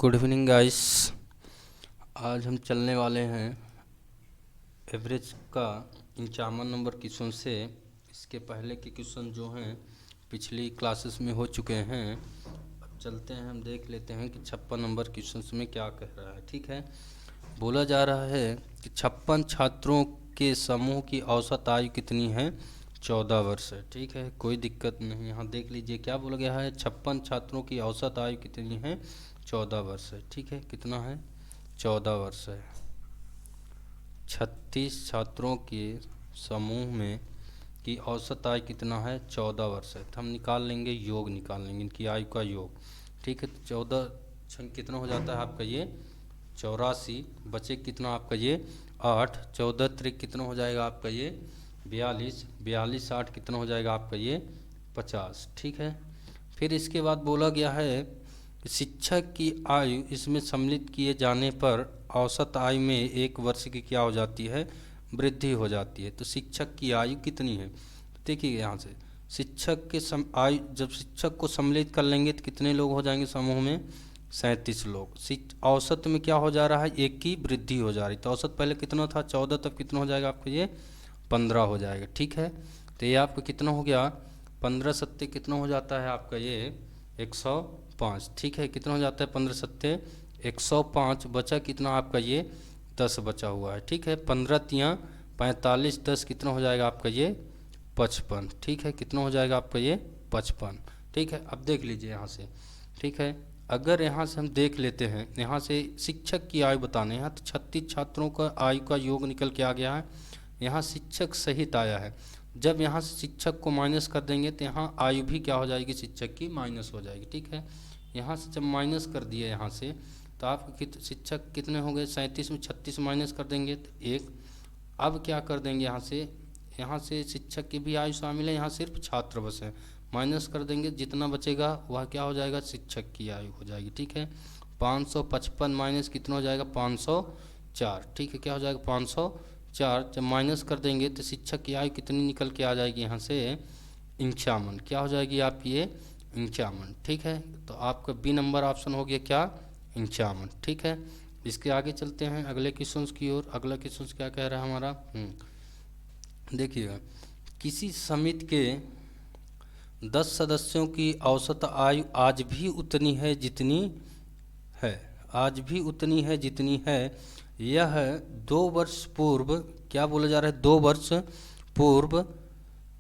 Good evening guys. आज हम चलने वाले हैं एवरेज का 51 नंबर क्वेश्चन से। इसके पहले के क्वेश्चन जो हैं पिछली क्लासेस में हो चुके हैं। अब चलते हैं, हम देख लेते हैं कि 56 नंबर क्वेश्चन में क्या कह रहा है। ठीक है, बोला जा रहा है कि 56 छात्रों के समूह की औसत आयु कितनी है? 14 वर्ष है। ठीक है, कोई दिक्कत नहीं। यहाँ देख लीजिए क्या बोला गया है, 56 छात्रों की औसत आयु कितनी है? 14 वर्ष है। ठीक है, कितना है? 14 वर्ष है। 36 छात्रों के समूह में की औसत आयु कितना है? 14 वर्ष है। तो हम निकाल लेंगे, योग निकाल लेंगे इनकी आयु का योग। ठीक है, 14 छंग कितना हो जाता है आपका ये? 84। बचे कितना आपका ये? 8। 14 त्रिक कितना हो जाएगा आपका ये? 42। 42 8 कितना हो जाएगा आपका ये? 50। ठीक है, फिर इसके बाद बोला गया है शिक्षक की आयु इसमें सम्मिलित किए जाने पर औसत आयु में 1 वर्ष की क्या हो जाती है? वृद्धि हो जाती है। तो शिक्षक की आयु कितनी है? देखिए यहाँ से शिक्षक के आयु, जब शिक्षक को सम्मिलित कर लेंगे तो कितने लोग हो जाएंगे समूह में? 37 लोग। औसत में क्या हो जा रहा है? 1 की वृद्धि हो जा रही। तो औसत पहले कितना था? 14, तब कितना हो जाएगा आपको? ये 15 हो जाएगा। ठीक है, तो ये आपका कितना हो गया? 15 सत्ते कितना हो जाता है आपका ये? 105। ठीक है, कितना हो जाता है? 15 सत्ते 105। बचा कितना आपका ये? 10 बचा हुआ है। ठीक है, 15 तियाँ 45, 10 कितना हो जाएगा आपका ये? 55। ठीक है, कितना हो जाएगा आपका ये? 55। ठीक है, अब देख लीजिए यहाँ से। ठीक है, अगर यहाँ से हम देख लेते हैं, यहाँ से शिक्षक की आयु बताने, यहाँ तो 36 छात्रों का आयु का योग निकल के आ गया है। यहाँ शिक्षक सहित आया है। जब यहाँ से शिक्षक को माइनस कर देंगे तो यहाँ आयु भी क्या हो जाएगी? शिक्षक की माइनस हो जाएगी। ठीक है, यहाँ से जब माइनस कर दिए यहाँ से तो आपके शिक्षक कितने हो गए? 37 में 36 माइनस कर देंगे तो 1। अब क्या कर देंगे यहाँ से शिक्षक की भी आयु शामिल है, यहाँ सिर्फ छात्र बस है। माइनस कर देंगे, जितना बचेगा वह क्या हो जाएगा? शिक्षक की आयु हो जाएगी। ठीक है, 555 माइनस कितना हो जाएगा? 504। ठीक है, क्या हो जाएगा? 504। जब माइनस कर देंगे तो शिक्षक की आयु कितनी निकल के आ जाएगी यहाँ से? 51। क्या हो जाएगी आपकी ये? 51। ठीक है, तो आपका बी नंबर ऑप्शन हो गया क्या? 51। ठीक है, इसके आगे चलते हैं अगले क्वेश्चन की ओर। अगला क्वेश्चन क्या कह रहा है हमारा? देखिएगा, किसी समिति के 10 सदस्यों की औसत आयु आज भी उतनी है जितनी है। आज भी उतनी है जितनी है। यह 2 वर्ष पूर्व, क्या बोला जा रहा है? 2 वर्ष पूर्व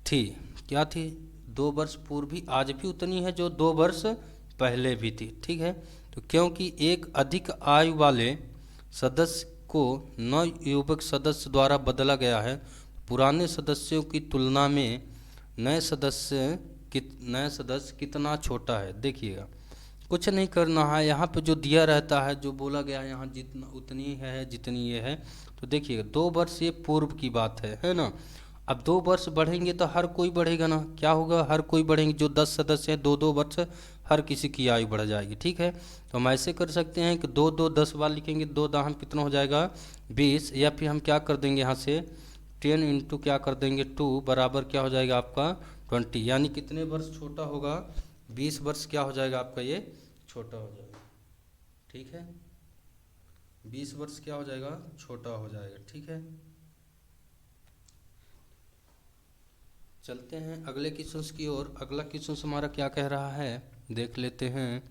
थी। क्या थी? 2 वर्ष पूर्व भी आज भी उतनी है जो 2 वर्ष पहले भी थी। ठीक है, तो क्योंकि एक अधिक आयु वाले सदस्य को नवयुवक सदस्य द्वारा बदला गया है, पुराने सदस्यों की तुलना में नए सदस्य कितना छोटा है। देखिएगा, कुछ नहीं करना है। यहाँ पे जो दिया रहता है, जो बोला गया है यहाँ जितना उतनी है जितनी ये है। तो देखिएगा 2 वर्ष ये पूर्व की बात है ना। अब 2 वर्ष बढ़ेंगे तो हर कोई बढ़ेगा ना। क्या होगा? हर कोई बढ़ेंगे। जो 10 सदस्य हैं 2-2 वर्ष हर किसी की आयु बढ़ जाएगी। ठीक है, तो हम ऐसे कर सकते हैं कि 2 10 बार लिखेंगे, 2 दाहन कितना हो जाएगा? 20। या फिर हम क्या कर देंगे यहाँ से 10 इंटू क्या कर देंगे 2 बराबर क्या हो जाएगा आपका 20। यानी कितने वर्ष छोटा होगा? 20 वर्ष क्या हो जाएगा आपका ये? छोटा हो जाएगा। ठीक है, 20 वर्ष क्या हो जाएगा? छोटा हो जाएगा। ठीक है, चलते हैं अगले क्वेश्चन की ओर। अगला क्वेश्चन हमारा क्या कह रहा है देख लेते हैं।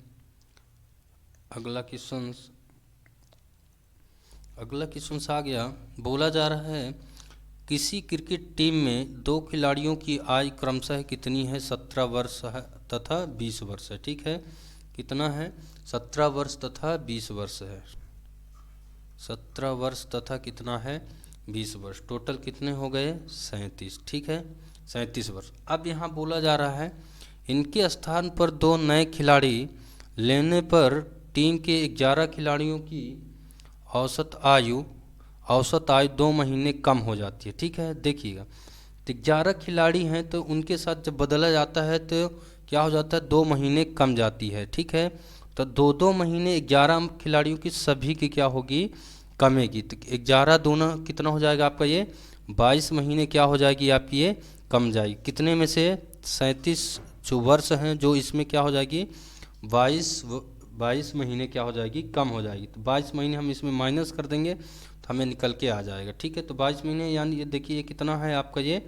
अगला क्वेश्चन आ गया। बोला जा रहा है किसी क्रिकेट टीम में 2 खिलाड़ियों की आयु क्रमशः कितनी है? 17 वर्ष है तथा 20 वर्ष है। ठीक है, कितना है? 17 वर्ष तथा 20 वर्ष है। 17 वर्ष तथा कितना है? 20 वर्ष। टोटल कितने हो गए? 37। ठीक है, 37 वर्ष। अब यहाँ बोला जा रहा है इनके स्थान पर 2 नए खिलाड़ी लेने पर टीम के 11 खिलाड़ियों की औसत आयु 2 महीने कम हो जाती है। ठीक है, देखिएगा तो 11 खिलाड़ी हैं तो उनके साथ जब बदला जाता है तो क्या हो जाता है? 2 महीने कम जाती है। ठीक है, तो 2-2 महीने 11 खिलाड़ियों की सभी की क्या होगी? कमेगी। तो 11 दूना कितना हो जाएगा आपका ये? 22 महीने क्या हो जाएगी आपकी ये? कम जाएगी। कितने में से? 37 जो वर्ष हैं जो इसमें क्या हो जाएगी? 22 22 महीने क्या हो जाएगी, कम हो जाएगी। तो 22 महीने हम इसमें माइनस कर देंगे तो हमें निकल के आ जाएगा। ठीक है, तो 22 महीने यानी ये देखिए ये कितना है आपका, ये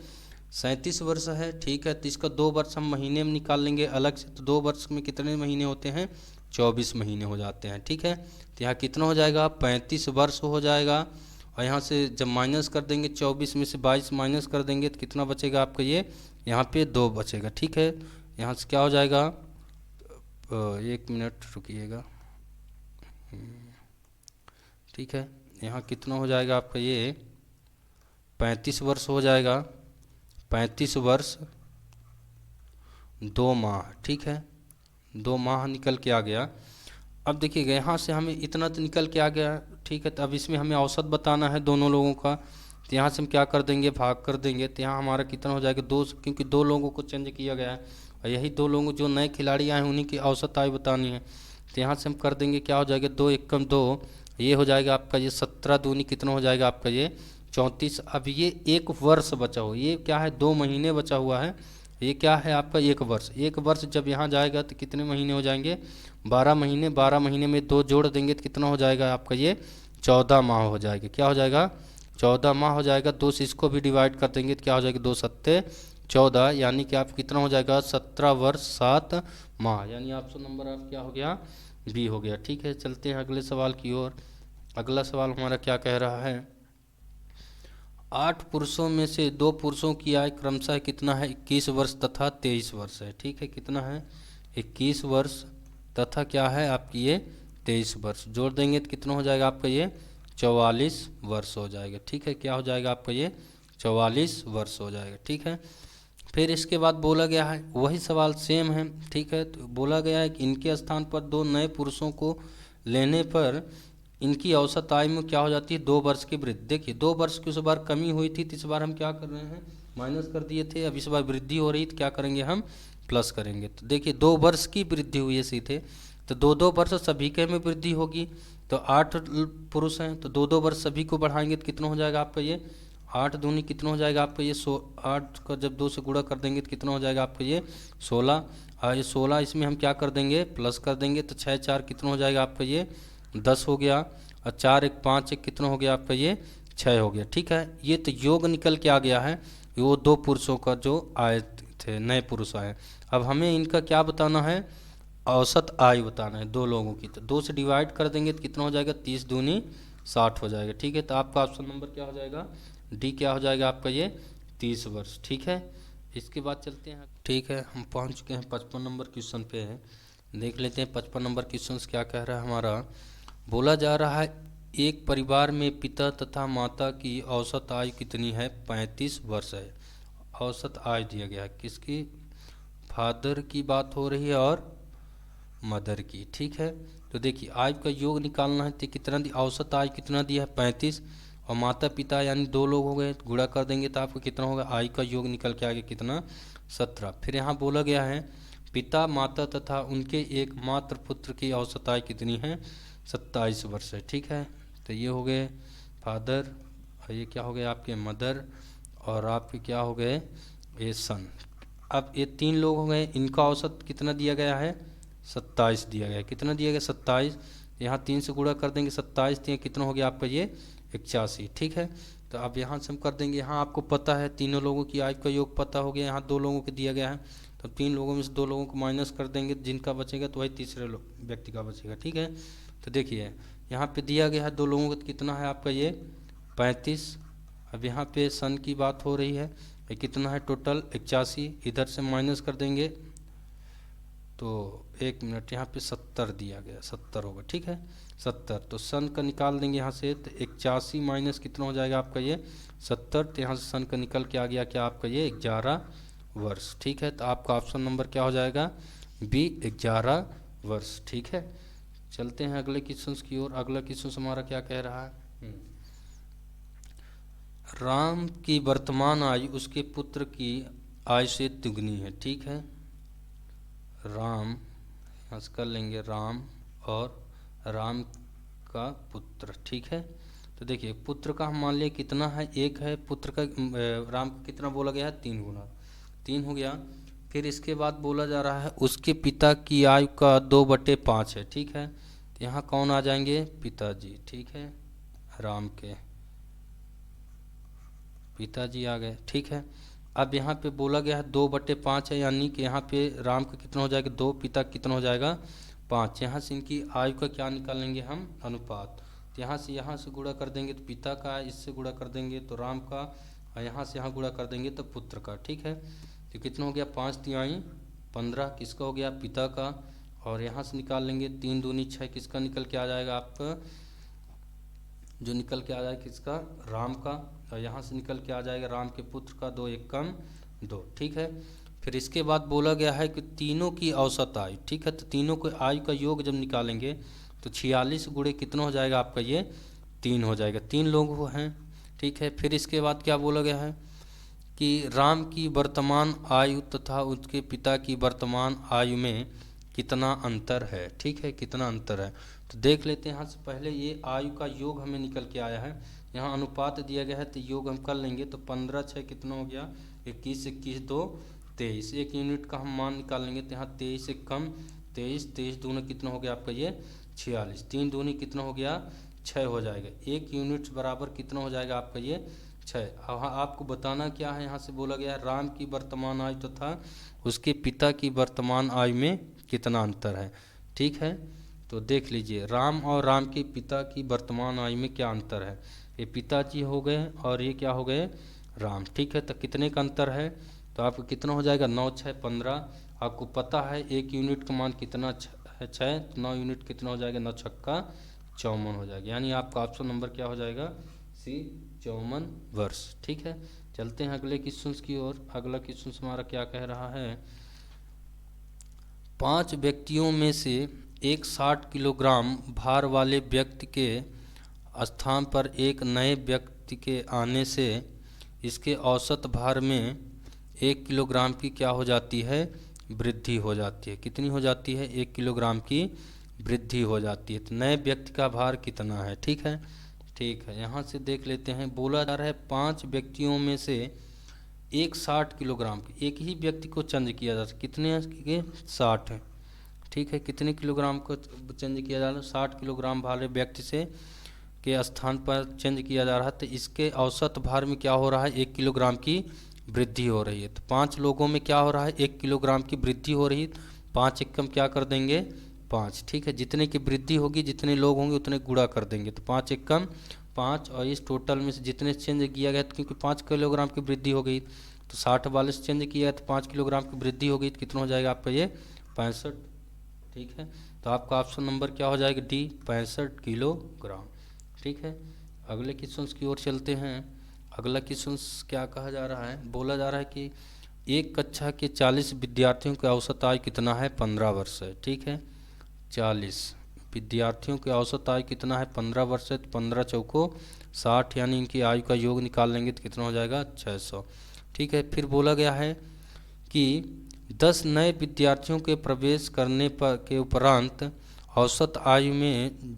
37 वर्ष है। ठीक है, तो इसका 2 वर्ष हम महीने में निकाल लेंगे अलग से, तो 2 वर्ष में कितने महीने होते हैं, 24 महीने हो जाते हैं। ठीक है, तो यहाँ कितना हो जाएगा, 35 वर्ष हो जाएगा। और यहाँ से जब माइनस कर देंगे 24 में से 22 माइनस कर देंगे तो कितना बचेगा आपका, ये यहाँ पे 2 बचेगा। ठीक है, यहाँ से क्या हो जाएगा, 1 मिनट रुकिएगा। ठीक है, यहाँ कितना हो जाएगा आपका, ये 35 वर्ष हो जाएगा, 35 वर्ष 2 माह। ठीक है, 2 माह निकल के आ गया। अब देखिएगा यहाँ से हमें इतना तो निकल के आ गया। ठीक है, तो अब इसमें हमें औसत बताना है दोनों लोगों का। तो यहाँ से हम क्या कर देंगे, भाग कर देंगे। तो यहाँ हमारा कितना हो जाएगा, 2, क्योंकि 2 लोगों को चेंज किया गया है और यही 2 लोगों जो नए खिलाड़ी आए हैं उन्हीं की औसत आयु बतानी है। तो यहाँ से हम कर देंगे, क्या हो जाएगा, 2 एकम 2, ये हो जाएगा आपका ये 17 दूनी कितना हो जाएगा आपका, ये 34। अब ये 1 वर्ष बचा हुआ, ये क्या है, 2 महीने बचा हुआ है। ये क्या है आपका, 1 वर्ष। 1 वर्ष जब यहाँ जाएगा तो कितने महीने हो जाएंगे, 12 महीने। 12 महीने में 2 जोड़ देंगे तो कितना हो जाएगा आपका, ये 14 माह हो जाएगा। क्या हो जाएगा, 14 माह हो जाएगा। 2 से इसको भी डिवाइड कर देंगे तो क्या हो जाएगा, 2 सत्ते 14, यानी कि आप कितना हो जाएगा, 17 वर्ष 7 माह, यानी ऑप्शन नंबर आप क्या हो गया, बी हो गया। ठीक है, चलते हैं अगले सवाल की ओर। अगला सवाल हमारा क्या कह रहा है, 8 पुरुषों में से 2 पुरुषों की आयु क्रमशः कितना है, 21 वर्ष तथा 23 वर्ष है। ठीक है, कितना है, 21 वर्ष तथा क्या है आपकी, ये 23 वर्ष। जोड़ देंगे तो कितना हो जाएगा आपका, ये 44 वर्ष हो जाएगा। ठीक है, क्या हो जाएगा आपका, ये 44 वर्ष हो जाएगा। ठीक है, फिर इसके बाद बोला गया है, वही सवाल सेम है। ठीक है, तो बोला गया है कि इनके स्थान पर 2 नए पुरुषों को लेने पर इनकी औसत आयु में क्या हो जाती है, 2 वर्ष की वृद्धि। देखिए 2 वर्ष की उस बार कमी हुई थी तो इस बार हम क्या कर रहे हैं, माइनस कर दिए थे। अब इस बार वृद्धि हो रही तो क्या करेंगे, हम प्लस करेंगे। तो देखिए 2 वर्ष की वृद्धि हुई है सीधे, तो 2-2 वर्ष सभी के में वृद्धि होगी। तो 8 पुरुष हैं तो 2-2 वर्ष सभी को बढ़ाएंगे तो कितना हो जाएगा आपका, ये 8 दूनी कितना हो जाएगा आपका, ये 8 का जब 2 से गुणा कर देंगे तो कितना हो जाएगा आपका, ये 16। और ये 16 इसमें हम क्या कर देंगे, प्लस कर देंगे। तो 6 4 कितना हो जाएगा आपका, ये 10 हो गया। और 4 1 5 1 कितना हो गया आपका, ये 6 हो गया। ठीक है, ये तो योग निकल के आ गया है, वो 2 पुरुषों का जो आए थे, नए पुरुष आए। अब हमें इनका क्या बताना है, औसत आयु बताना है 2 लोगों की। तो 2 से डिवाइड कर देंगे तो कितना हो जाएगा, 30 दूनी 60 हो जाएगा। ठीक है, तो आपका ऑप्शन नंबर क्या हो जाएगा, डी क्या हो जाएगा आपका, ये 30 वर्ष। ठीक है, इसके बाद चलते हैं। ठीक है, हम पहुंच चुके हैं 55 नंबर क्वेश्चन पे है। देख लेते हैं 55 नंबर क्वेश्चन क्या कह रहा है हमारा। बोला जा रहा है एक परिवार में पिता तथा माता की औसत आयु कितनी है, 35 वर्ष है। औसत आयु दिया गया है, किसकी, फादर की बात हो रही है और मदर की। ठीक है, तो देखिए आयु का योग निकालना है तो कितना औसत आयु कितना दिया है, 35। और माता पिता यानी 2 लोग हो गए, गुणा कर देंगे तो आपको कितना होगा, आयु का योग निकल के आ गया कितना, 17। फिर यहाँ बोला गया है पिता माता तथा उनके एकमात्र पुत्र की औसत आयु कितनी है, 27 वर्ष है। ठीक है, तो ये हो गए फादर और ये क्या हो गए आपके मदर और आपके क्या हो गए, ये सन। अब ये 3 लोग हो गए, इनका औसत कितना दिया गया है, 27 दिया गया है। कितना दिया गया, 27। यहाँ 3 से गुणा कर देंगे 27, तो ये कितना हो गया आपका, ये 81। ठीक है, तो अब यहाँ से हम कर देंगे, यहाँ आपको पता है तीनों लोगों की आयु का योग पता हो गया। यहाँ 2 लोगों को दिया गया है तो 3 लोगों में से 2 लोगों को माइनस कर देंगे, जिनका बचेगा तो वही तीसरे व्यक्ति का बचेगा। ठीक है, तो देखिए यहाँ पे दिया गया है 2 लोगों का कितना है आपका, ये 35। अब यहाँ पे सन की बात हो रही है, ये कितना है टोटल 81। इधर से माइनस कर देंगे तो 1 मिनट, यहाँ पे 70 दिया गया, 70 होगा। ठीक है, 70। तो सन का निकाल देंगे यहाँ से, तो 81 माइनस कितना हो जाएगा आपका, ये 70। तो यहाँ से सन का निकल के आ गया क्या आपका, ये 11 वर्ष। ठीक है, तो आपका ऑप्शन नंबर क्या हो जाएगा, बी 11 वर्ष। ठीक है, चलते हैं अगले क्वेश्चन की ओर। अगला क्वेश्चन हमारा क्या कह रहा है, राम की वर्तमान आयु उसके पुत्र की आयु से दुगनी है। ठीक है, राम यहाँ से कर लेंगे राम और राम का पुत्र। ठीक है, तो देखिए पुत्र का हम मान लिया कितना है, 1 है। पुत्र का राम का कितना बोला गया है, 3 गुना 3 हो गया। फिर इसके बाद बोला जा रहा है उसके पिता की आयु का 2/5 है। ठीक है, तो यहाँ कौन आ जाएंगे, पिताजी। ठीक है, राम के पिताजी आ गए। ठीक है, अब यहाँ पे बोला गया है 2/5 है, यानी कि यहाँ पे राम का कितना हो जाएगा, 2, पिता कितना हो जाएगा 5। यहाँ से इनकी आयु का क्या निकाल लेंगे हम, अनुपात। तो यहाँ से गुणा कर देंगे तो पिता का, इससे गुणा कर देंगे तो राम का, और यहाँ से यहाँ गुणा कर देंगे तो पुत्र का। ठीक है, तो कितना हो गया, 5 तिहाई 15, किसका हो गया, पिता का। और यहाँ से निकाल लेंगे 3 दूनी 6, किसका निकल के आ जाएगा आपका, जो निकल के आ जाएगा किसका, राम का। और यहाँ से निकल के आ जाएगा राम के पुत्र का, 2 एकम 2। ठीक है, फिर इसके बाद बोला गया है कि तीनों की औसत आयु। ठीक है, तो तीनों को आयु का योग जब निकालेंगे तो 46 गुणे कितना हो जाएगा आपका, ये 3 हो जाएगा, 3 लोग हैं। ठीक है, फिर इसके बाद क्या बोला गया है कि राम की वर्तमान आयु तथा उसके पिता की वर्तमान आयु में कितना अंतर है। ठीक है, कितना अंतर है, तो देख लेते हैं। यहाँ से पहले ये आयु का योग हमें निकल के आया है, यहाँ अनुपात दिया गया है तो योग हम कर लेंगे। तो 15 6 कितना हो गया, 21 21 2 23, 1 यूनिट का हम मान निकाल लेंगे। तो यहाँ 23 से कम 23, 23 दूना कितना हो गया आपका ये 46, 3 दूनी कितना हो गया 6 हो जाएगा। 1 यूनिट बराबर कितना हो जाएगा आपका ये 6। अब आपको बताना क्या है, यहाँ से बोला गया है राम की वर्तमान आयु तथा उसके पिता की वर्तमान आयु में कितना अंतर है। ठीक है, तो देख लीजिए राम और राम के पिता की वर्तमान आयु में क्या अंतर है। ये पिताजी हो गए और ये क्या हो गए, राम। ठीक है, तो कितने का अंतर है, तो आपको कितना हो जाएगा 9 6 15। आपको पता है 1 यूनिट का मान कितना है 6, तो 9 यूनिट कितना हो जाएगा, 9 छक्का 54 हो जाएगा। यानी आपका ऑप्शन नंबर क्या हो जाएगा, सी 54 वर्ष। ठीक है, चलते हैं अगले क्वेश्चन की ओर। अगला क्वेश्चन हमारा क्या कह रहा है, 5 व्यक्तियों में से एक 60 किलोग्राम भार वाले व्यक्ति के स्थान पर एक नए व्यक्ति के आने से इसके औसत भार में 1 किलोग्राम की क्या हो जाती है, वृद्धि हो जाती है। कितनी हो जाती है, 1 किलोग्राम की वृद्धि हो जाती है। तो नए व्यक्ति का भार कितना है। ठीक है, ठीक है, यहाँ से देख लेते हैं। बोला जा रहा है 5 व्यक्तियों में से एक 60 किलोग्राम की, एक ही व्यक्ति को चेंज किया जा सकता, कितने के 60 है। ठीक है, कितने किलोग्राम को चेंज किया जा रहा है, 60 किलोग्राम वाले व्यक्ति से के स्थान पर चेंज किया जा रहा है। तो इसके औसत भार में क्या हो रहा है, 1 किलोग्राम की वृद्धि हो रही है। तो 5 लोगों में क्या हो रहा है, 1 किलोग्राम की वृद्धि हो रही है। 5 एकम क्या कर देंगे 5। ठीक है, जितने की वृद्धि होगी जितने लोग होंगे उतने गुणा कर देंगे। तो 5 एकम 5, और इस टोटल में से जितने चेंज किया गया, क्योंकि 5 किलोग्राम की वृद्धि हो गई तो 60 वाले से चेंज किया तो 5 किलोग्राम की वृद्धि हो गई, तो कितना हो जाएगा आपका ये 65। ठीक है, तो आपका ऑप्शन नंबर क्या हो जाएगा, डी 65 किलोग्राम। ठीक है, अगले क्वेश्चन की ओर चलते हैं। अगला क्वेश्चन क्या कहा जा रहा है, बोला जा रहा है कि एक कक्षा के 40 विद्यार्थियों की औसत आयु कितना है, 15 वर्ष है। ठीक है, 40 विद्यार्थियों की औसत आयु कितना है, 15 वर्ष है। तो 15 चौको 60, यानी इनकी आयु का योग निकाल लेंगे तो कितना हो जाएगा 600। ठीक है, फिर बोला गया है कि 10 नए विद्यार्थियों के प्रवेश करने पर के उपरांत औसत आयु में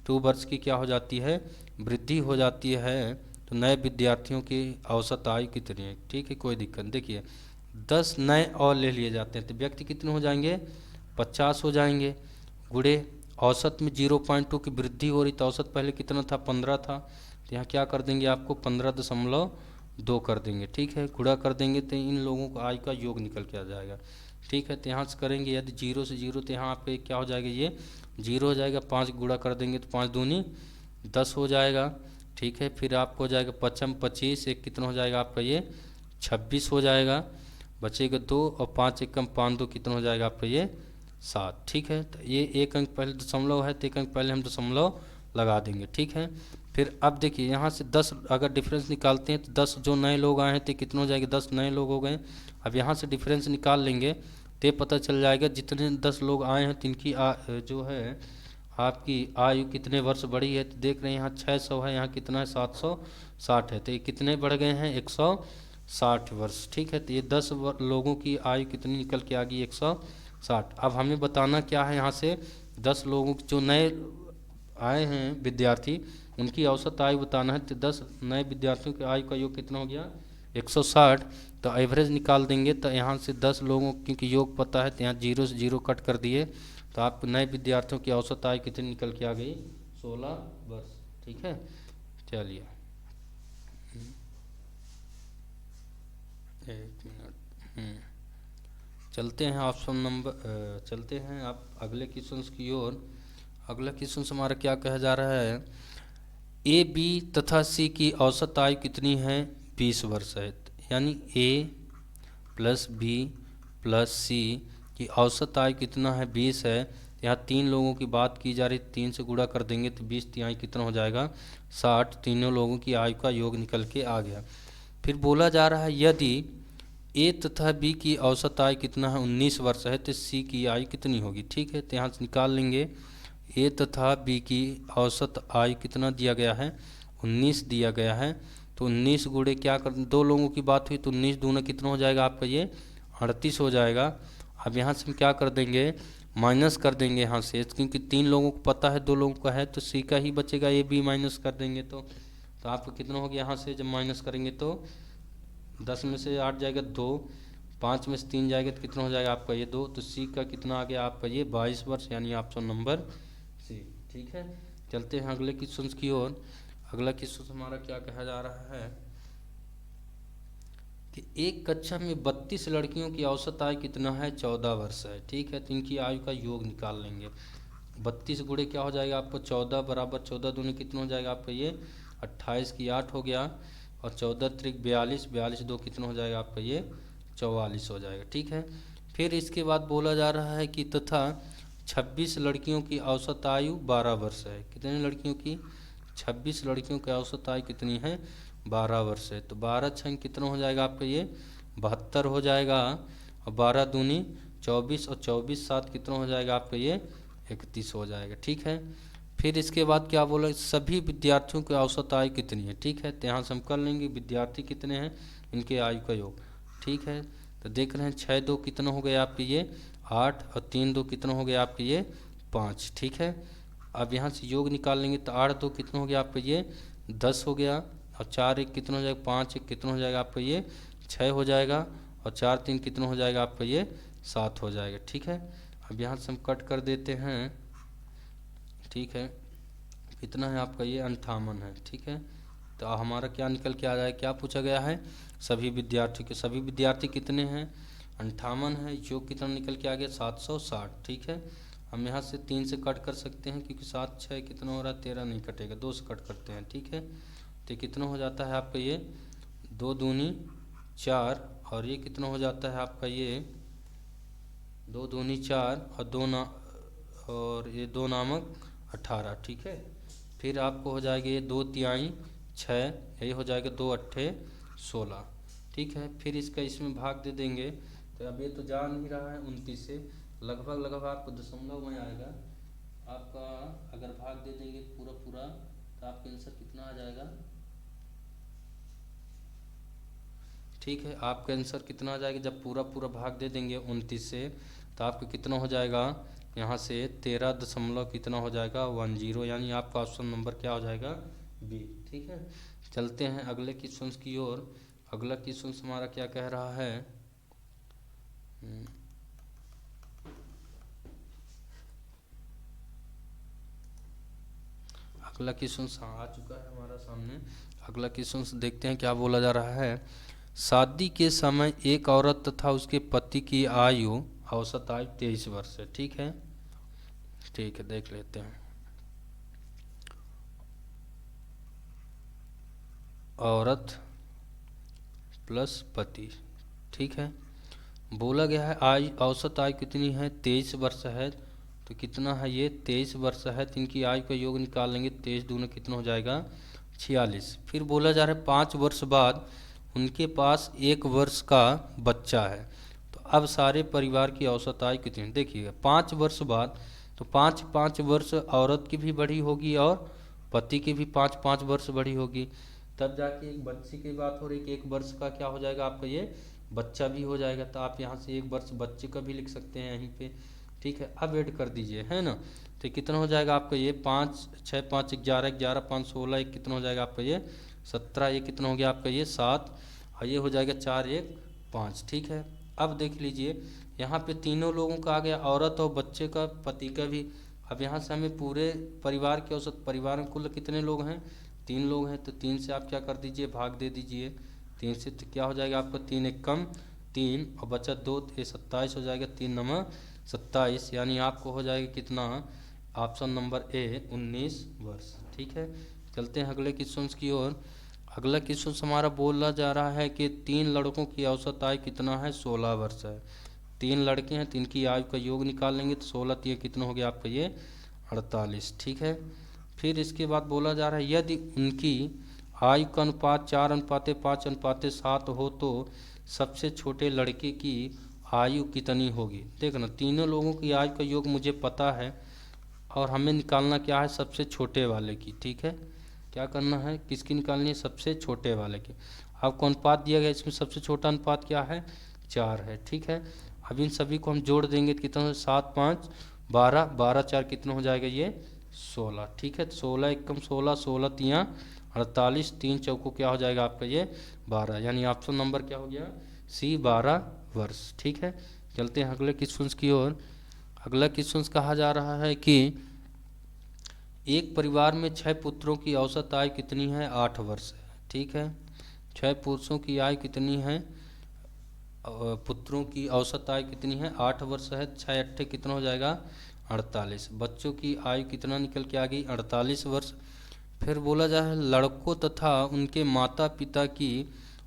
2 वर्ष की क्या हो जाती है, वृद्धि हो जाती है। तो नए विद्यार्थियों की औसत आयु कितनी है। ठीक है, कोई दिक्कत, देखिए 10 नए और ले लिए जाते हैं तो व्यक्ति कितने हो जाएंगे, 50 हो जाएंगे। गुणे औसत में 0.2 की वृद्धि हो रही, तो औसत पहले कितना था, 15 था। तो यहाँ क्या कर देंगे, आपको 15.2 कर देंगे। ठीक है, गुणा कर देंगे तो इन लोगों का आयु का योग निकल के आ जाएगा। ठीक है, तो यहाँ से करेंगे यदि 0 से 0, तो यहाँ आपके क्या हो जाएगा, ये 0 हो जाएगा। 5 गुणा कर देंगे तो 5 दूनी 10 हो जाएगा। ठीक है, फिर आपको हो जाएगा 5 25, एक कितना हो जाएगा आपका ये 26 हो जाएगा। बचेगा 2 और 5 एकम 5 2 कितना हो जाएगा आपका ये 7। ठीक है, तो ये 1 अंक पहले दशमलव है तो 1 अंक पहले हम दशमलव लगा देंगे। ठीक है, फिर अब देखिए यहाँ से 10 अगर डिफरेंस निकालते हैं तो 10 जो नए लोग आए हैं तो कितना हो जाएगा, 10 नए लोग हो गए। अब यहाँ से डिफरेंस निकाल लेंगे तो पता चल जाएगा जितने 10 लोग आए हैं तो इनकी जो है आपकी आयु कितने वर्ष बढ़ी है। तो देख रहे हैं यहाँ 600 है, यहाँ कितना है 760 है, तो ये कितने बढ़ गए हैं 160 वर्ष। ठीक है, तो ये 10 लोगों की आयु कितनी निकल के आ गई 160। अब हमें बताना क्या है, यहाँ से 10 लोगों जो नए आए हैं विद्यार्थी उनकी औसत आयु बताना है। तो 10 नए विद्यार्थियों की आयु का योग कितना हो गया 160। तो एवरेज निकाल देंगे। तो यहाँ से 10 लोगों क्योंकि योग पता है तो यहाँ 0 से 0 कट कर दिए, तो आप नए विद्यार्थियों की औसत आयु कितनी निकल के आ गई? 16 वर्ष। ठीक है, चलिए एक मिनट। चलते हैं ऑप्शन नंबर चलते हैं आप अगले क्वेश्चन की ओर। अगला क्वेश्चन हमारा क्या कहा जा रहा है? ए बी तथा सी की औसत आयु कितनी है? 20 वर्ष है। यानी ए प्लस बी प्लस सी की औसत आयु कितना है? 20 है। यहाँ 3 लोगों की बात की जा रही, 3 से गुणा कर देंगे तो 20 तिहाई कितना हो जाएगा? 60। तीनों लोगों की आयु का योग निकल के आ गया। फिर बोला जा रहा है यदि ए तथा बी की औसत आयु कितना है? 19 वर्ष है, तो सी की आयु कितनी होगी? ठीक है, तो यहाँ से निकाल लेंगे। ए तथा बी की औसत आयु कितना दिया गया है? 19 दिया गया है। तो 19 गुणे क्या कर, 2 लोगों की बात हुई तो 19 दूना कितना हो जाएगा आपका? ये 38 हो जाएगा। अब यहाँ से हम क्या कर देंगे? माइनस कर देंगे यहाँ से, क्योंकि 3 लोगों को पता है, 2 लोगों का है, तो सी का ही बचेगा। ए बी माइनस कर देंगे तो आपको कितना हो गया? यहाँ से जब माइनस करेंगे तो 10 में से 8 जाएगा 2, 5 में से 3 जाएगा तो कितना हो जाएगा आपका? ये 2। तो सी का कितना आ गया आपका? ये 22 वर्ष, यानी ऑप्शन नंबर सी। ठीक है, चलते हैं अगले क्वेश्चन की ओर। अगला क्वेश्चन हमारा क्या कहा जा रहा है कि एक कक्षा में 32 लड़कियों की औसत आयु कितना है? 14 वर्ष है। ठीक है, तो इनकी आयु का योग निकाल लेंगे। 32 गुणे क्या हो जाएगा आपको? 14 बराबर 14 दूनी कितना हो जाएगा आपका? ये 28 की 8 हो गया, और 14 त्रिक 42, 42 दो कितना हो जाएगा आपका? ये 44 हो जाएगा। ठीक है, फिर इसके बाद बोला जा रहा है कि तथा 26 लड़कियों की औसत आयु 12 वर्ष है। कितने लड़कियों की? 26 लड़कियों की औसत आयु कितनी है? 12 वर्ष है। तो 12 छंग कितना हो जाएगा आपका? ये 72 हो जाएगा, और 12 दूनी 24, और 24 7 कितना हो जाएगा आपका? ये 31 हो जाएगा। ठीक है, फिर इसके बाद क्या बोला? सभी विद्यार्थियों की औसत आयु कितनी है? ठीक है, तो यहाँ से हम कर लेंगे विद्यार्थी कितने हैं, इनके आयु का योग। ठीक है, तो देख रहे हैं 6 2 कितना हो गया आपके? ये 8, और 3 2 कितना हो गया आपके? ये 5। ठीक है, अब यहाँ से योग निकाल लेंगे तो 8 2 कितना हो गया आपका? ये 10 हो गया, और 4 1 कितना हो जाएगा? 5 1 कितना हो जाएगा आपका? ये 6 हो जाएगा, और 4 3 कितना हो जाएगा आपका? ये 7 हो जाएगा। ठीक है, अब यहाँ से हम कट कर देते हैं। ठीक है, कितना है आपका? ये 58 है। ठीक है, तो हमारा क्या निकल के आ जाए? क्या पूछा गया है? सभी विद्यार्थियों के, सभी विद्यार्थी कितने हैं? 58 है। योग कितना निकल के आ गया? 760। ठीक है, हम यहाँ से 3 से कट कर सकते हैं, क्योंकि 7 6 कितना हो रहा है? 13 नहीं कटेगा, 2 से कट करते हैं। ठीक है, तो कितना हो जाता है आपका? ये 2 दूनी 4, और ये कितना हो जाता है आपका? ये 2 दूनी 4, और 2 ना, और ये 2 नामक 18। ठीक है, फिर आपको हो जाएगा ये 2 तिहाई 6, यही हो जाएगा 2 अट्ठे 16। ठीक है, फिर इसका इसमें भाग दे देंगे, तो अब ये तो जा नहीं रहा है 29 से, लगभग लगभग आपको दशमलव में आएगा आपका। अगर भाग दे देंगे पूरा पूरा तो आपका आंसर कितना आ जाएगा? ठीक है, आपका आंसर कितना आ जाएगा? जब पूरा पूरा भाग दे देंगे 29 से, तो आपका कितना हो जाएगा? यहाँ से 13 दशमलव कितना हो जाएगा? 10, यानी आपका ऑप्शन नंबर क्या हो जाएगा? बी। ठीक है, चलते हैं अगले क्वेश्चन की ओर। अगला क्वेश्चन हमारा क्या कह रहा है? अगला क्वेश्चन आ चुका है हमारा सामने। अगला क्वेश्चन देखते हैं क्या बोला जा रहा है। शादी के समय एक औरत तथा उसके पति की आयु औसत आयु 23 वर्ष है। ठीक है, ठीक है, देख लेते हैं। औरत प्लस पति। ठीक है, बोला गया है आयु औसत आयु कितनी है? 23 वर्ष है। तो कितना है? ये 23 वर्ष है, तो इनकी आयु का योग निकाल लेंगे। 23 दूना कितना हो जाएगा? 46। फिर बोला जा रहा है 5 वर्ष बाद उनके पास 1 वर्ष का बच्चा है। तो अब सारे परिवार की औसत आयु कितनी? देखिएगा 5 वर्ष बाद, तो 5 वर्ष औरत की भी बढ़ी होगी और पति की भी 5 वर्ष बढ़ी होगी, तब जाके एक बच्चे की बात हो रही कि 1 वर्ष का क्या हो जाएगा आपका? ये बच्चा भी हो जाएगा। तो आप यहाँ से 1 वर्ष बच्चे का भी लिख सकते हैं यहीं पे। ठीक है, अब ऐड कर दीजिए, है ना। तो कितना हो जाएगा आपका? ये 5 6 5 11 11 5 16, एक कितना हो जाएगा आपका? ये 17, ये कितना हो गया आपका? ये 7, और ये हो जाएगा 4 1 5, ठीक है। अब देख लीजिए यहाँ पे तीनों लोगों का आ गया, औरत और बच्चे का, पति का भी। अब यहाँ से हमें पूरे परिवार के औसत, परिवार में कुल कितने लोग हैं, 3 लोग हैं, तो 3 से आप क्या कर दीजिए, भाग दे दीजिए। 3 से तो क्या हो जाएगा आपका, 3 एक कम 3 और बचा 2, तो ये 27 हो जाएगा, 3 नंबर 27, यानी आपको हो जाएगा कितना, ऑप्शन नंबर ए 19 वर्ष, ठीक है। चलते हैं अगले क्वेश्चन की ओर। अगला क्वेश्चन हमारा बोला जा रहा है कि 3 लड़कों की औसत आयु कितना है, 16 वर्ष है। 3 लड़के हैं तो इनकी आयु का योग निकाल लेंगे, तो 16 ये कितना हो गया आपका, ये 48, ठीक है। फिर इसके बाद बोला जा रहा है यदि उनकी आयु का अनुपात 4:5:7 हो तो सबसे छोटे लड़के की आयु कितनी होगी। देखना तीनों लोगों की आयु का योग मुझे पता है और हमें निकालना क्या है, सबसे छोटे वाले की, ठीक है। क्या करना है, किसकी निकालनी है, सबसे छोटे वाले की। आपको अनुपात दिया गया, इसमें सबसे छोटा अनुपात क्या है, 4 है, ठीक है। अब इन सभी को हम जोड़ देंगे तो कितना हो, 7 5 12, 12 4 कितना हो जाएगा, ये 16, ठीक है। तो 16 एकम 16, 16 तियाँ 48, 3 चौको क्या हो जाएगा आपका, ये 12, यानी ऑप्शन नंबर क्या हो गया, सी 12 वर्ष, ठीक है। चलते हैं अगले क्वेश्चन की ओर। अगला क्वेश्चन कहा जा रहा है कि एक परिवार में 6 पुत्रों की औसत आयु कितनी है, 8 वर्ष है, ठीक है। 6 पुरुषों की आयु कितनी है, पुत्रों की औसत आयु कितनी है, 8 वर्ष है। 6 अट्ठे कितना हो जाएगा, 48। बच्चों की आयु कितना निकल के आ गई, 48 वर्ष। फिर बोला जा रहा है लड़कों तथा उनके माता पिता की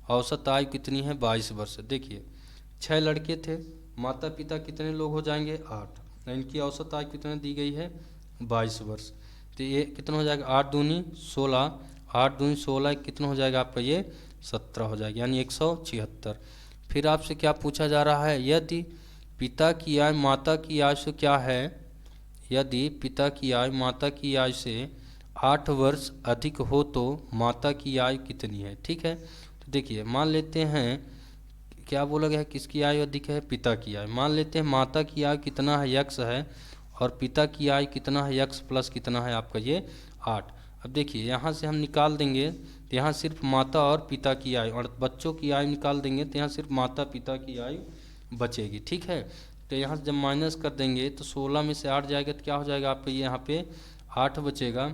औसत आयु कितनी है, 22 वर्ष। देखिए 6 लड़के थे, माता पिता कितने लोग हो जाएंगे, 8, इनकी औसत आयु कितने दी गई है, 22 वर्ष। तो ये कितना हो जाएगा, 8 दूनी 16, 8 दूनी 16, कितना हो जाएगा आपका, ये 17 हो जाएगा, यानी 176। फिर आपसे क्या पूछा जा रहा है, यदि पिता की आयु माता की आयु से क्या है, यदि पिता की आयु माता की आयु से 8 वर्ष अधिक हो तो माता की आयु कितनी है, ठीक है। तो देखिए मान लेते हैं क्या बोला गया है, किसकी आयु अधिक है, पिता की आयु। मान लेते हैं माता की आयु कितना है, यक्स है, और पिता की आयु कितना है, यक्स प्लस कितना है आपका, ये 8। अब देखिए यहाँ से हम निकाल देंगे तो यहाँ सिर्फ माता और पिता की आयु, और बच्चों की आयु निकाल देंगे तो यहाँ सिर्फ माता पिता की आयु बचेगी, ठीक है। तो यहाँ से जब माइनस कर देंगे तो 16 में से 8 जाएगा तो क्या हो जाएगा आपका, ये यहाँ पे 8 बचेगा।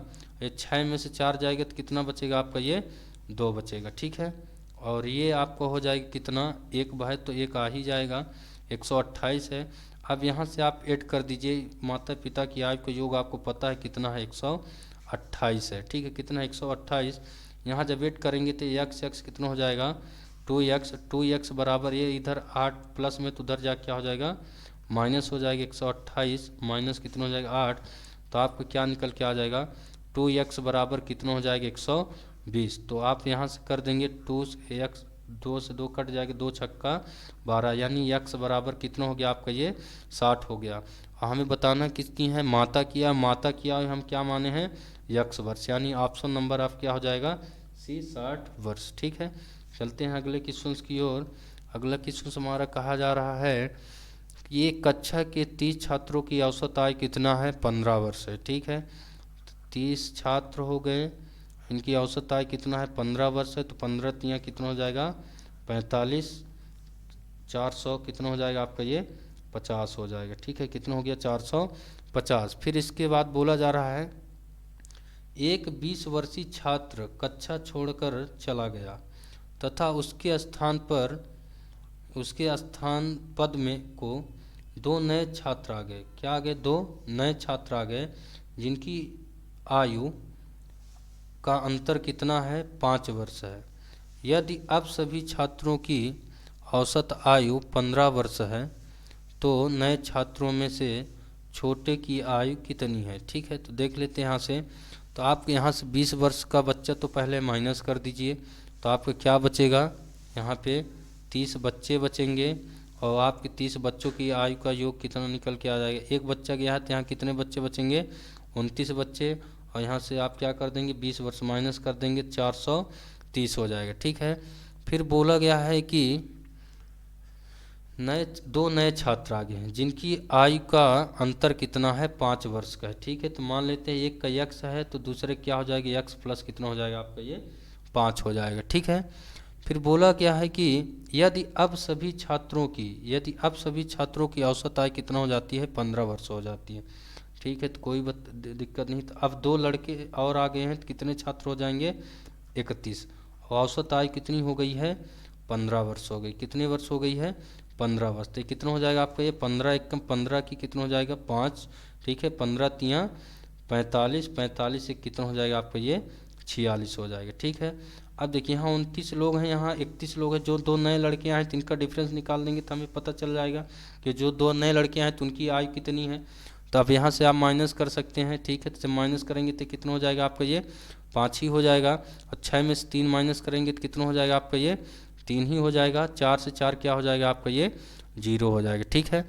ये 6 में से 4 जाएगा तो कितना बचेगा आपका, ये 2 बचेगा, ठीक है। और ये आपको हो जाएगा कितना, 1 है तो 1 आ ही जाएगा, 128 है। अब यहाँ से आप ऐड कर दीजिए, माता पिता की आयु का योग आपको पता है कितना है, 128 है, ठीक है। कितना है, 128। यहाँ जब ऐड करेंगे तो x कितना हो जाएगा, 2x बराबर, ये इधर 8 प्लस में तो उधर जा क्या हो जाएगा, माइनस हो जाएगा, 128 माइनस कितना हो जाएगा 8, तो आपको क्या निकल के आ जाएगा, 2x बराबर कितना हो जाएगा, 120। तो आप यहाँ से कर देंगे 2x, 2 से 2 कट जाएगा, 2 छक्का 12, यानी x बराबर कितना हो गया आपका, ये 60 हो गया। और हमें बताना किसकी है, माता की आयु। माता की आयु हम क्या माने हैं, x वर्ष, यानी ऑप्शन नंबर आप क्या हो जाएगा, सी 60 वर्ष, ठीक है। चलते हैं अगले क्वेश्चन की ओर। अगला क्वेश्चन हमारा कहा जा रहा है कि ये कक्षा के 30 छात्रों की औसत आयु कितना है, 15 वर्ष है, ठीक है। 30 छात्र हो गए, इनकी औसत आयु कितना है, 15 वर्ष है। तो 15 तियाँ कितना हो जाएगा, 45, 400 कितना हो जाएगा आपका, ये 50 हो जाएगा, ठीक है। कितना हो गया, 450। फिर इसके बाद बोला जा रहा है एक 20 वर्षीय छात्र कक्षा छोड़कर चला गया तथा उसके स्थान पद में को 2 नए छात्र आ गए। क्या आ गए, 2 नए छात्र आ गए जिनकी आयु का अंतर कितना है, 5 वर्ष है। यदि अब सभी छात्रों की औसत आयु 15 वर्ष है तो नए छात्रों में से छोटे की आयु कितनी है, ठीक है। तो देख लेते हैं यहाँ से, तो आप यहाँ से 20 वर्ष का बच्चा तो पहले माइनस कर दीजिए, तो आपका क्या बचेगा, यहाँ पे 30 बच्चे बचेंगे, और आपके 30 बच्चों की आयु का योग कितना निकल के आ जाएगा, एक बच्चा गया है तो यहाँ कितने बच्चे बचेंगे, 29 बच्चे। और यहाँ से आप क्या कर देंगे, 20 वर्ष माइनस कर देंगे, 430 हो जाएगा, ठीक है। फिर बोला गया है कि 2 नए छात्र आ गए हैं जिनकी आयु का अंतर कितना है, 5 वर्ष का है, ठीक है। तो मान लेते हैं एक का x है तो दूसरे क्या हो जाएगा, x प्लस कितना हो जाएगा आपका, ये 5 हो जाएगा, ठीक है। फिर बोला क्या है कि यदि अब सभी छात्रों की औसत आयु कितना हो जाती है, 15 वर्ष हो जाती है। ठीक है, तो कोई दिक्कत नहीं। तो अब 2 लड़के और आ गए हैं, तो कितने छात्र हो जाएंगे, 31। औसत आयु कितनी हो गई है, 15 वर्ष हो गई। कितने वर्ष हो गई है, 15 वर्ष। तो कितना हो जाएगा आपका ये, 15 एकम 15 की कितना हो जाएगा, 5। ठीक है, 15 तियाँ 45, 45 से कितना हो जाएगा आपका ये, 46 हो जाएगा। ठीक है, अब देखिए यहाँ 29 लोग हैं, यहाँ 31 लोग हैं। जो 2 नए लड़के आए तो इनका डिफरेंस निकाल देंगे तो हमें पता चल जाएगा कि जो 2 नए लड़के आए तो उनकी आयु कितनी है। तो अब यहाँ से आप माइनस कर सकते हैं। ठीक है, तो जब माइनस करेंगे तो कितना हो जाएगा आपका ये, 5 ही हो जाएगा। और 6 में से 3 माइनस करेंगे तो कितना हो जाएगा आपका ये, 3 ही हो जाएगा। 4 से 4 क्या हो जाएगा आपका ये, 0 हो जाएगा। ठीक है,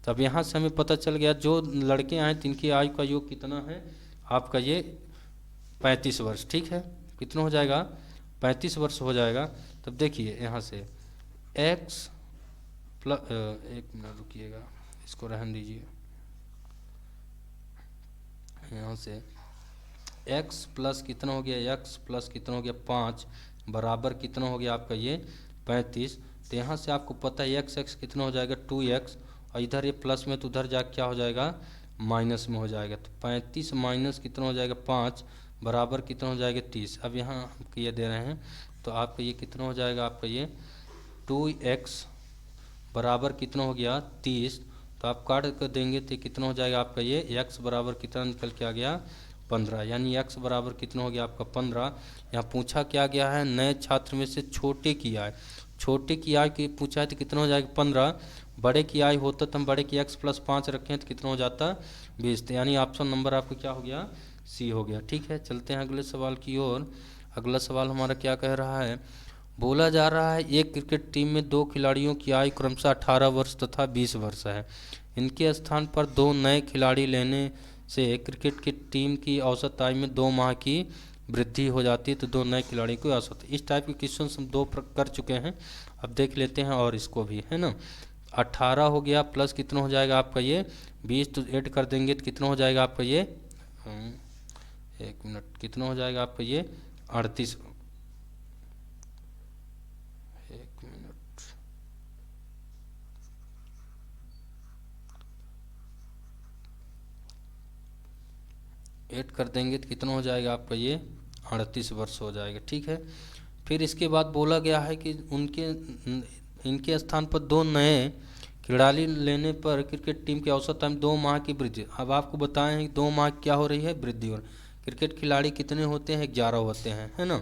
तो अब यहाँ से हमें पता चल गया जो लड़के आए तो इनकी आयु का योग कितना है आपका ये, 35 वर्ष। ठीक है, कितना हो जाएगा, 35 वर्ष हो जाएगा। तब देखिए यहाँ से x प्लस, एक मिनट रुकिएगा, इसको रहने दीजिए। यहाँ से x प्लस कितना हो गया, x प्लस कितना हो गया, 5 बराबर कितना हो गया आपका ये, 35। तो यहाँ से आपको पता है x कितना हो जाएगा, 2x, और इधर ये प्लस में तो उधर जा क्या हो जाएगा, माइनस में हो जाएगा। तो 35 माइनस कितना हो जाएगा, 5 बराबर कितना हो जाएगा, 30। अब यहाँ हम ये दे रहे हैं तो आपका ये कितना हो जाएगा आपका ये, 2x बराबर कितना हो गया, 30। तो आप काट कर देंगे तो कितना हो जाएगा आपका ये, x बराबर कितना निकल के आ गया, 15। यानी x बराबर कितना हो गया आपका 15। यहाँ पूछा क्या गया है, नए छात्र में से छोटे की आय, छोटे की आय की पूछा है तो कितना हो जाएगा 15। बड़े की आय होता तो हम बड़े की x प्लस 5 रखें तो कितना हो जाता, 20। यानी ऑप्शन नंबर आपको क्या हो गया, सी हो गया। ठीक है, चलते हैं अगले सवाल की ओर। अगला सवाल हमारा क्या कह रहा है, बोला जा रहा है एक क्रिकेट टीम में 2 खिलाड़ियों की आयु क्रमशः 18 वर्ष तथा 20 वर्ष है। इनके स्थान पर 2 नए खिलाड़ी लेने से क्रिकेट की टीम की औसत आयु में 2 माह की वृद्धि हो जाती है। तो 2 नए खिलाड़ी की औसत, इस टाइप के क्वेश्चन हम 2 कर चुके हैं, अब देख लेते हैं और इसको भी, है ना। 18 हो गया प्लस कितना हो जाएगा आपका ये, 20, तो ऐड कर देंगे तो कितना हो जाएगा आपका ये, एक मिनट, कितना हो जाएगा आपका ये, 38। एक मिनट, ऐड कर देंगे तो कितना हो जाएगा आपका ये, 38 वर्ष हो जाएगा। ठीक है, फिर इसके बाद बोला गया है कि इनके स्थान पर 2 नए खिलाड़ी लेने पर क्रिकेट टीम की औसत आयु में 2 माह की वृद्धि। अब आपको बताएं हैं कि 2 माह क्या हो रही है, वृद्धि हो। क्रिकेट खिलाड़ी कितने होते हैं, 11 होते हैं, है ना।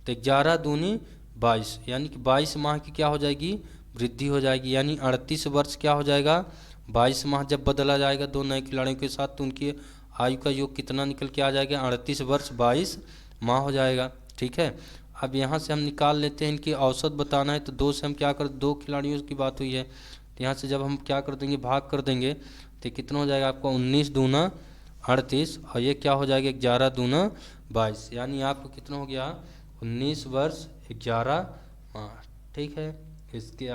तो 11 दूनी 22, यानी कि 22 माह की क्या हो जाएगी, वृद्धि हो जाएगी। यानी 38 वर्ष क्या हो जाएगा, 22 माह जब बदला जाएगा 2 नए खिलाड़ियों के साथ तो उनकी आयु का योग कितना निकल के आ जाएगा, 38 वर्ष 22 माह हो जाएगा। ठीक है, अब यहाँ से हम निकाल लेते हैं, इनकी औसत बताना है तो 2 से हम क्या कर, 2 खिलाड़ियों की बात हुई है तो यहाँ से जब हम क्या कर देंगे, भाग कर देंगे तो कितना हो जाएगा आपका, 19 दूना 38, और ये क्या हो जाएगा, 11 दूना 22। यानी आपको कितना हो गया, 19 वर्ष 11 माह। ठीक है, इसके